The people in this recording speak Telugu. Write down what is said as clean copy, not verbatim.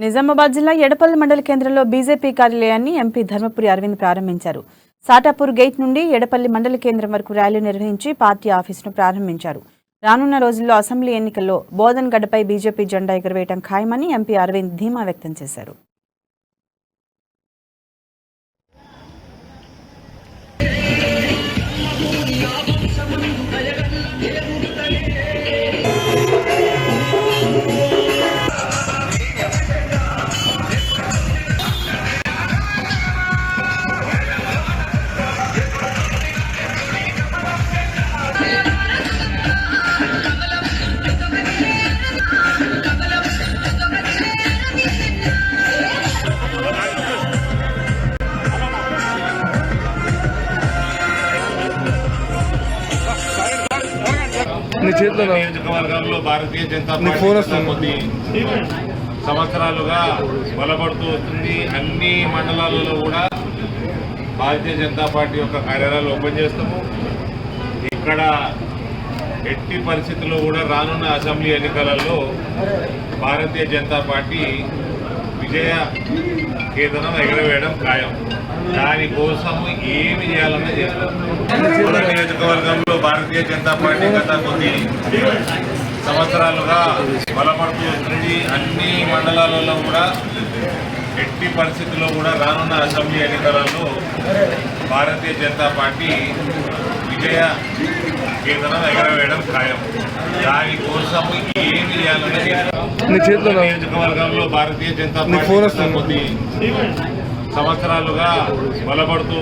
నిజామాబాద్ జిల్లా ఎడపల్లి మండల కేంద్రంలో బీజేపీ కార్యాలయాన్ని ఎంపీ ధర్మపురి అరవింద్ ప్రారంభించారు. సాటాపూర్ గేట్ నుండి ఎడపల్లి మండల కేంద్రం వరకు ర్యాలీ నిర్వహించి పార్టీ ఆఫీసును ప్రారంభించారు. రానున్న రోజుల్లో అసెంబ్లీ ఎన్నికల్లో బోధన్ గడ్డపై బీజేపీ జెండా ఎగురవేయడం ఖాయమని ఎంపీ అరవింద్ ధీమా వ్యక్తం చేశారు. నియోజకవర్గంలో భారతీయ జనతా పార్టీ కొద్ది సంవత్సరాలుగా బలపడుతూ వస్తుంది. అన్ని మండలాలలో కూడా భారతీయ జనతా పార్టీ యొక్క కార్యాలయాలు ఓపెన్ చేస్తాము. ఇక్కడ ఎట్టి పరిస్థితుల్లో కూడా రానున్న అసెంబ్లీ ఎన్నికలలో భారతీయ జనతా పార్టీ విజయ కేతనం ఎగరవేయడం ఖాయం. దానికోసం ఏమి చేయాలన్నా చేస్తాం. నియోజకవర్గంలో భారతీయ జనతా పార్టీ గత కొద్ది సంవత్సరాలుగా బలపడుతూ వస్తుంది. అన్ని మండలాలలో కూడా ఎట్టి పరిస్థితుల్లో కూడా రానున్న అసెంబ్లీ ఎన్నికలలో భారతీయ జనతా పార్టీ విజయ కేతనం ఎగరవేయడం ఖాయం. దానికోసం ఏమి చేయాలన్నా చేస్తాం. నియోజకవర్గంలో భారతీయ జనతా పార్టీ కొద్ది సంవత్సరాలుగా బలపడుతూ